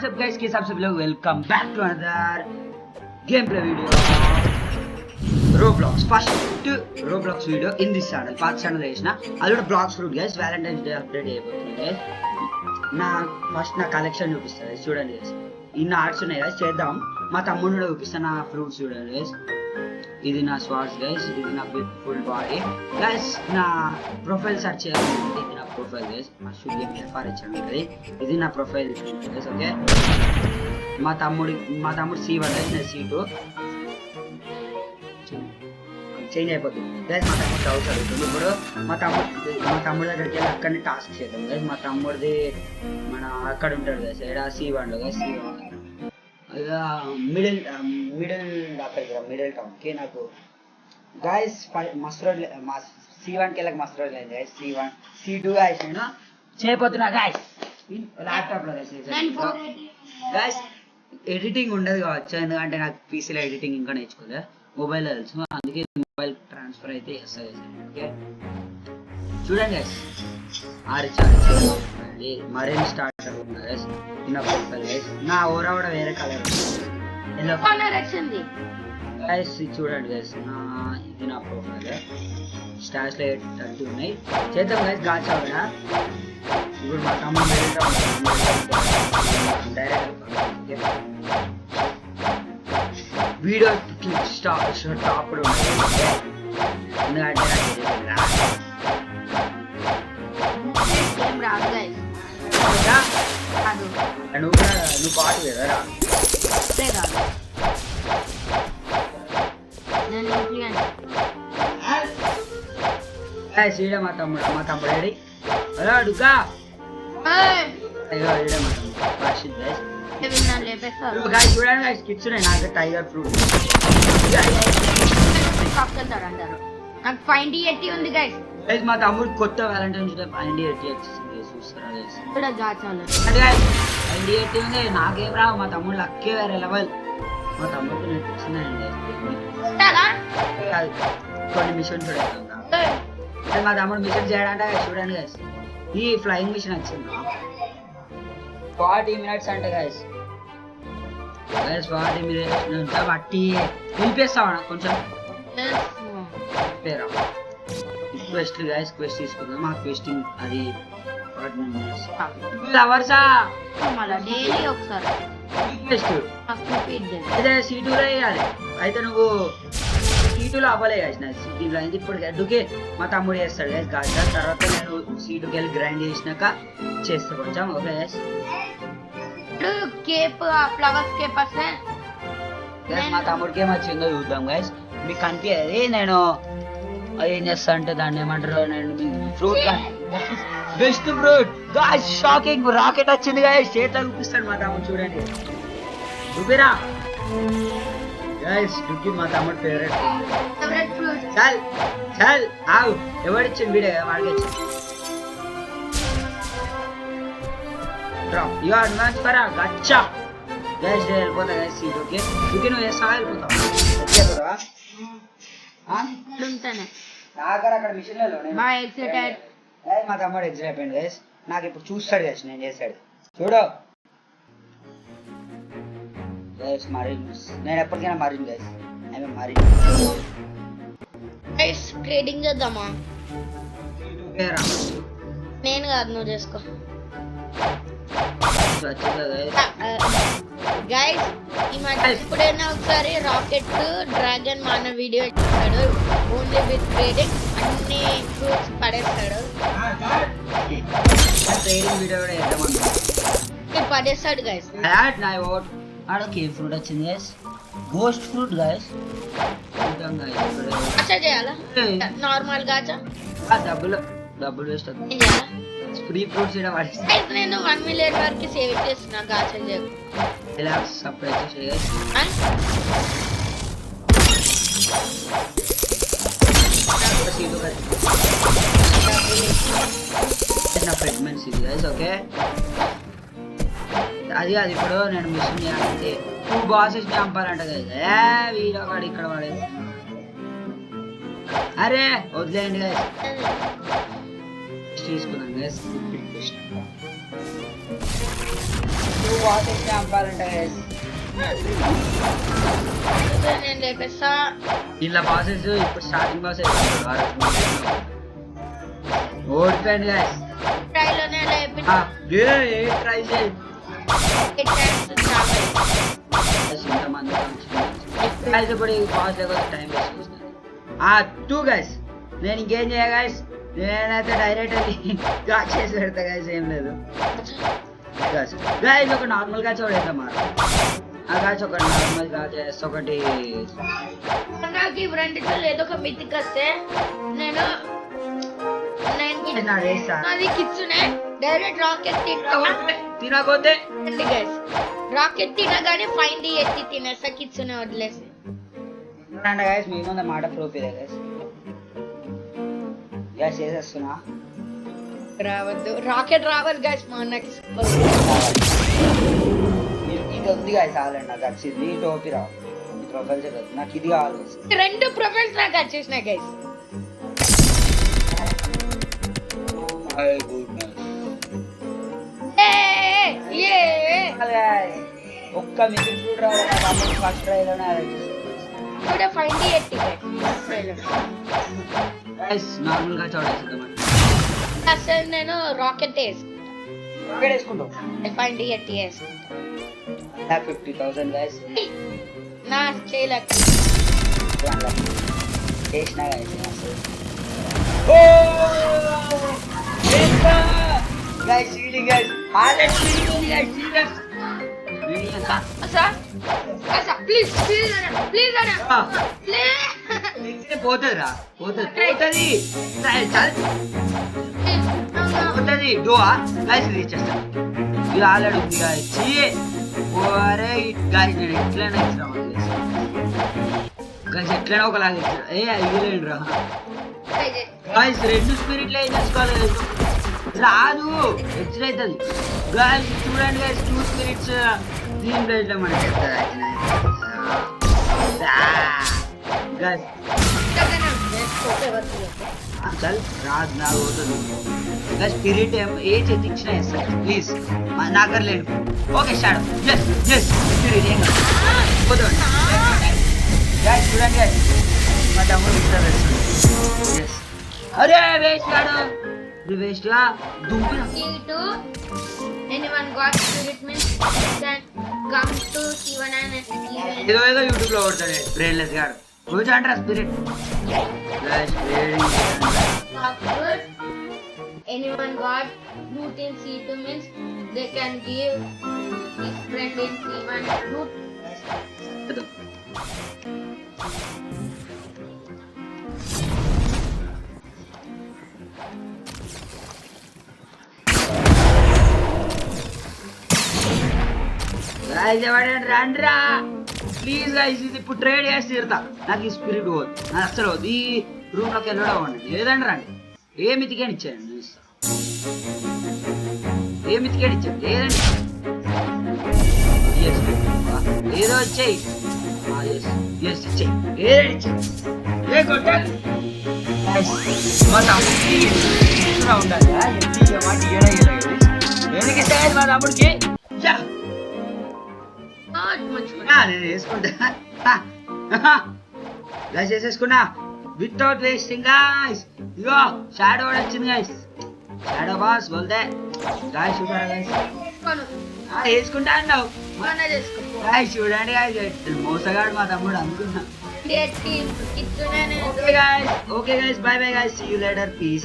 up guys, welcome back to another gameplay video. Roblox, first Roblox video in this channel, path channel chesina adu blocks fruit guys, Valentine's Day update ayibothundi guys. Na first na collection chupistanu chudandi guys, inna arts unnai guys, cheddam ma tammudu kuda chupistana fruits chudandi guys. ఇది నా swords guys, ఇది నా full body guys. నా profile search చేయాలి, ఇది నా profile guys. మా studio FR ఇచ్చాను కదా, ఇది నా ప్రొఫైల్ గైస్. ఓకే, మా తమ్ముడు C1 గైస్, నేను C2. చేంజ్ అయిపోతుంది గైస్. మా తమ్ముడు డౌట్స్ అడుగుతుంది. ఇప్పుడు మా తమ్ముడు దగ్గరికి వెళ్ళి అక్కడనే టాస్క్ చేద్దాం గైస్. మా తమ్ముడిది మన అక్కడ ఉంటాడు గైస్, ఇక్కడ C1 లో గైస్. C1 మిడిల్ టౌన్ కి నాకు గైస్ మస్తు రోజులు మా C1 కి వెళ్ళక మస్తు రోజులు అయింది గైస్. C2 గైస్ నేను చేయబోతున్నా గైస్ ల్యాప్టాప్ లో గైస్. ఎడిటింగ్ ఉండదు కావచ్చు, ఎందుకంటే నాకు పీసీలో ఎడిటింగ్ ఇంకా నేర్చుకోలే, మొబైల్లో తెలుసు. అందుకే మొబైల్ ట్రాన్స్ఫర్ అయితే చేస్తా. ఓకే చూడండి గైస్, మరేం స్టార్ట్ గైస్. నా ప్రొఫైల్ గైస్, నా ఓరా కూడా వేరే కలర్ గైస్. చూడండి గైస్, ఇది నా ప్రొఫైల్. స్టార్స్ లో 30 ఉన్నాయి. చేద్దాం గైస్ గాచా కూడా. ఇప్పుడు మా తమ్ముడు వీడియో టాప్ నువ్వు పాటు కదరా. ఈడ మా తమ్ముడు ఏడి అడుగా. చూడండి గైస్, కిడ్స్ ఉన్నాయి నాకు. టైగర్ ఫ్రూట్ నాకు 580 ఉంది గైస్. మా తమ్ముడు కొత్త వ్యాలంటైన్స్ డే 580 వచ్చింది చూస్తారా గైస్. ఇక్కడ గాచాలు 580 ఉంది. నాకేం రావు, మా తమ్ముడు లక్కే వేరే లెవెల్. మా తమ్ముడికి నేను వచ్చిందండి కొన్ని మిషన్స్ మా తమ్ముడు మిషన్ చేయడంటే చూడండి గైస్. ఈ ఫ్లయింగ్ మిషన్ వచ్చింది 40 minutes అంటే గైస్. 40 minutes బట్టి నిలిపేస్తావా కొంచెం పేరా. క్వెస్ట్ గైస్, క్వెస్ట్ తీసుకుందాం. మా క్వెస్టింగ్ అది 40 minutes అవర్సా డైలీ ఒకసారి అదే C2 లో వేయాలి. అయితే నువ్వు C2 లో అవ్వలే గైస్. దీంట్లో అయింది ఇప్పుడు అడ్డుకే మా తమ్ముడు చేస్తాడు గైస్ గాజా. తర్వాత నేను C2కి వెళ్ళి గ్రైండ్ చేసినాక చేస్తా కొంచెం. Okay guys, Cape flowers Cape వస్తే మా తమ్ముడికి ఏం వచ్చిందో చూద్దాం గైస్. మీకు కనిపించేది నేను ఏం చేస్తా అంటే దాన్ని ఏమంటారు, నేను fruit best fruit guys. Shocking rocket వచ్చింది గాయ్స్, చేతిలో చూపిస్తాడు మా తమ్ముడు. చూడండి చూపిరా గైస్. డుక్కి మా తమ్ముడు ఫేవరెట్ ఫ్రూట్. చల్ చల్ ఆవు, ఎవడిచ్చింది వీడే వాడికి వచ్చింది. Drop you are not for gacha guys. వెళ్ళిపోతా గైస్ C2కి. డుక్కి నువ్వు వేస్తావా వెళ్ళిపోతావా? అక్కడ మిషన్లలో మా తమ్ముడు ఎగ్జిట్ అయిపోయింది గైస్. నాకు ఇప్పుడు చూస్తాడు గైస్ నేను చేశాడు. చూడు గైస్, మరీన్. నేను ఎప్పటికైనా marine guys. I marine guys. Trading చేద్దామా? నేను కాదు, నువ్వు చేసుకో గైస్. ఈ మధ్య ఎప్పుడైనా ఒకసారి రాకెట్ డ్రాగన్ మన వీడియో ఇస్తాడు, ఓన్లీ విత్ ట్రేడింగ్. అన్ని ఫ్రూట్స్ పడేస్తాడు. ట్రేడింగ్ వీడియో కూడా చేద్దామన్నా పడేస్తాడు గైస్. ఆడకి ఏ ఫ్రూట్ వచ్చింది guys? Ghost fruit guys. Gacha చేయాలా? నార్మల్ గాచా డబ్బులు వేస్ట్ అవుతుంది. ఏం చేయాలా? ఫ్రీ ఫ్రూట్స్ ఇక్కడ పడేస్తా. నేను 1 million వరకు సేవ్ చేస్తున్నా గాచా చేయకు. ఇలా సపరేట్ చేసి నా ఫ్రెగ్మెంట్స్ ఇది గైస్. ఓకే అది ఇప్పుడు నేను మిషన్ చేయాలంటే 2 bosses చంపాలంట గైస్. వీడవాడు ఇక్కడ పడేది. అరే వదిలేయండి గైస్, తీసుకున్నాను గైస్. Bosses చంపాలంట guys. నేను లేపేస్తా. ఇలా బాసెస్ ఇప్పుడు స్టార్టింగ్ బాసెస్ ఓడిపోయింది గైస్. ట్రైలోనే లేపి ట్రై చేయి. ఇంతమంది గైస్ ఇప్పుడు ఈ బాస్ లేకపోతే టైం వేస్ట్ చేస్తాను. టూ గైస్ నేను ఇంకేం చేయ గైస్, నేనైతే డైరెక్ట్ గాచ్ చేసి పెడతా గైస్, ఏం లేదు గైస్. ఒక నార్మల్ గాచ్ చూడేద్దాం మాట. ఆ గాచ్ ఒకటి నార్మల్ గాచ్ చేస్తే ఒకటి నాకు ఈ రెండిట్లో ఏదో ఒక మితికి వస్తే నేను అది కిచ్చునే డైరెక్ట్ రాకెట్ తినకపోతే గైస్. రాకెట్ తినగానే ఫైండ్ ఎత్తి తినేస్తా, కిచ్చునే వదిలేసి. గైస్ మీ ముందు మాట ప్రూఫ్ ఇదే గైస్. గ్యాస్ చేసేస్తున్నా. రావద్దు, రాకెట్ రావాలి గైస్. మా నెక్స్ట్ ఇది ఉంది గైస్ ఆల్రెడీ నాకు వచ్చింది. ఈ టోపీ రావు, ఈ ప్రొఫైల్ చెప్పదు నాకు, ఇది కావాలి. రెండు ప్రొఫైల్స్ నాకు వచ్చేసినాయి గైస్. ఒక్క మిషన్ చూడరా ఫస్ట్ ట్రై లోనే కూడా ఫైండ్ ఎత్తి గైస్. నార్మల్ గా చూడేద్దాం. అసలు నేను రాకెట్ వేసుకుంటాం. ఫైండ్ ఎత్తి వేసుకుంటా. 50,000 గైస్ నా చేయలేక చేసిన guys. Ceiling guys already ceiling guys. Serious please please please please పోతుందిరా, పోతుంది పోతుంది పోతుంది. డోవా గైస్ రీచ్ చేస్తాను. ఇది ఆల్రెడీ ఉంది గైస్. అరే గైస్ నేను ఎట్లైనా ఇచ్చిన గైస్, ఎట్లైనా ఒకలాగా ఇచ్చిన. అయ్యలేండి రా గైస్. రెండు స్పిరిట్లు ఏం చేసుకోవాలి రాదు, ఎచ్చరైతుంది గైస్. చూడండి గైస్, 2 స్పిరిట్స్ దీంట్లో ఇట్లా మనకి చెప్తారు గైస్. చల్ రాదు నాకు పోతుంది గైస్. స్పిరిట్ ఏ చేతి ఇచ్చినా ఇస్తారు ప్లీజ్, నాకర్లేను. Okay shadow S S spirit ఏం కాదు పోతుంది గైస్. చూడండి గైస్ మా తమ్ముడు ఇస్తారు. ఎస్ అరే వేస్ట్ కాడు, ఇది వేస్ట్ గా దుంపిన. Anyone got spirit means then come to Shivan and even. ఏదో ఏదో యూట్యూబ్ లో కొడతాడు బ్రెయిన్లెస్ గాడు. రోజు అంటారా spirit. Anyone got root in C2 means they can give his friend in C1 root. Guys ఎవడండి రండిరా ప్లీజ్ గైస్. ఇది ఇప్పుడు ట్రేడ్ చేసి తీరుతా. నాకు ఈ స్పిరిట్ పోదు, నాకు అసలు పోదు. ఈ రూమ్ లోకి వెళ్ళడం అవ్వండి. లేదండి రండి. ఏ మితికేని ఇచ్చాను నేను ఇస్తా. ఏ మితికేని ఇచ్చాను లేదండి. ఏదో వచ్చాయి ఇచ్చాయి ఏదండి ఇచ్చాయి. ఏ కొట్టాలి మా తమ్ముడికి ఉండాలి. ఎందుకు ఇస్తా మా తమ్ముడికి. నేను వేసుకుంటా గైస్, వేసేసుకున్నా without wasting guys. Ego shadow కూడా వచ్చింది గైస్. షాడో బాస్ బోల్తే గైస్. చూడాలి గైస్, వేసుకుంటా అన్నావు గైస్. చూడండి గైస్, మోసగాడు మా తమ్ముడు అనుకున్నా. Okay guys, bye bye guys, see you later, piece.